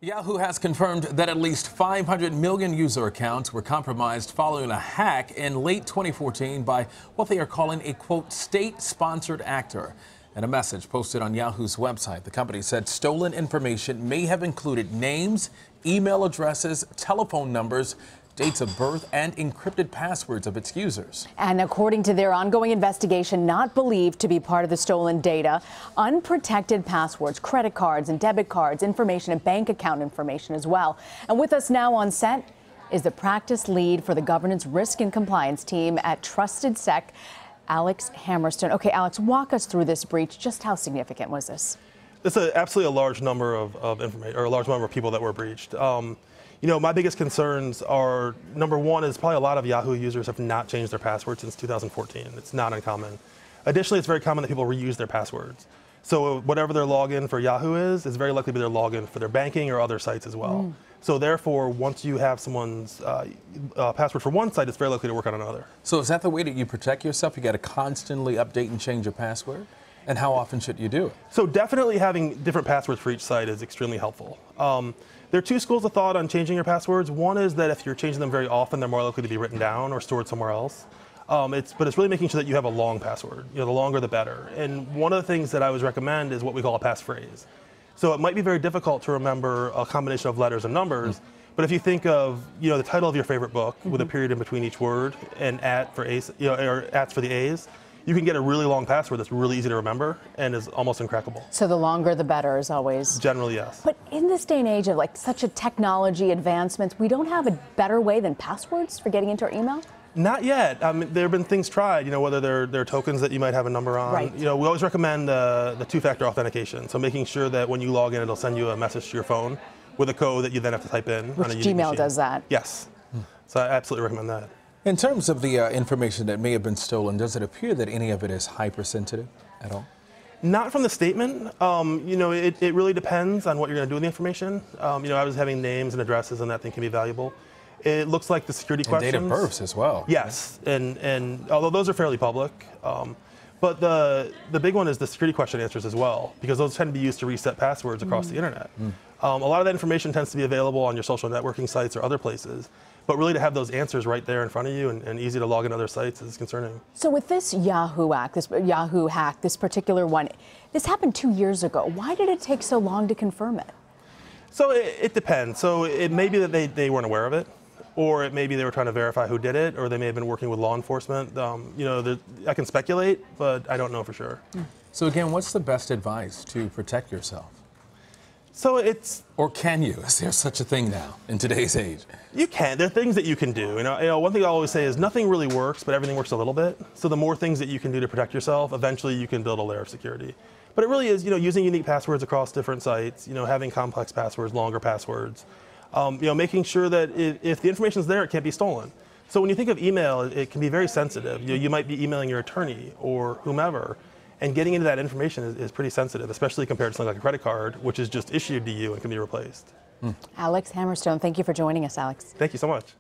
Yahoo has confirmed that at least 500 million user accounts were compromised following a hack in late 2014 by what they are calling a, quote, state-sponsored actor. In a message posted on Yahoo's website, the company said stolen information may have included names, email addresses, telephone numbers, dates of birth, and encrypted passwords of its users. And according to their ongoing investigation, not believed to be part of the stolen data, unprotected passwords, credit cards and debit cards, information and bank account information as well. And with us now on set is the practice lead for the governance risk and compliance team at TrustedSec, Alex Hamerstone. Okay, Alex, walk us through this breach. Just how significant was this? It's absolutely a large number of information, or a large number of people that were breached. You know, my biggest concerns are, number one is probably a lot of Yahoo users have not changed their password since 2014. It's not uncommon. Additionally, it's very common that people reuse their passwords. So whatever their login for Yahoo is very likely to be their login for their banking or other sites as well. So therefore, once you have someone's password for one site, it's very likely to work on another. So is that the way that you protect yourself? You got to constantly update and change your password? And how often should you do it? So definitely having different passwords for each site is extremely helpful. There are two schools of thought on changing your passwords. One is that if you're changing them very often, they're more likely to be written down or stored somewhere else. But it's really making sure that you have a long password. You know, the longer the better. And one of the things that I always recommend is what we call a passphrase. So it might be very difficult to remember a combination of letters and numbers, but if you think of, you know, the title of your favorite book with a period in between each word and at for A's, you know, or ats for the A's, you can get a really long password that's really easy to remember and is almost uncrackable. So the longer the better is always. Generally, yes. But in this day and age of like such a technology advancements, we don't have a better way than passwords for getting into our email? Not yet. There have been things tried, you know, whether they're tokens that you might have a number on. Right. You know, we always recommend the two-factor authentication. So making sure that when you log in, it'll send you a message to your phone with a code that you then have to type in. Which on a unique Gmail machine. does that. Yes. So I absolutely recommend that. In terms of the information that may have been stolen, does it appear that any of it is hypersensitive at all? Not from the statement. You know, it really depends on what you're going to do with the information. You know, I was having names and addresses, and that thing can be valuable. It looks like the security questions. Date of births as well. Yes, and although those are fairly public, but the big one is the security question answers as well, because those tend to be used to reset passwords across the internet. A lot of that information tends to be available on your social networking sites or other places, but really to have those answers right there in front of you and easy to log into other sites is concerning. So with this Yahoo hack, this particular one, this happened 2 years ago. Why did it take so long to confirm it? So it depends. So it may be that they weren't aware of it, or it may be they were trying to verify who did it, or they may have been working with law enforcement. You know, I can speculate, but I don't know for sure. So again, what's the best advice to protect yourself? So it's... Or can you? Is there such a thing now in today's age? You can. There are things that you can do. You know, one thing I always say is nothing really works, but everything works a little bit. So the more things that you can do to protect yourself, eventually you can build a layer of security. But it really is, you know, using unique passwords across different sites, you know, having complex passwords, longer passwords, you know, making sure that if the information is there, it can't be stolen. So when you think of email, it can be very sensitive. You might be emailing your attorney or whomever, and getting into that information is pretty sensitive, especially compared to something like a credit card, which is just issued to you and can be replaced. Alex Hamerstone, thank you for joining us, Alex. Thank you so much.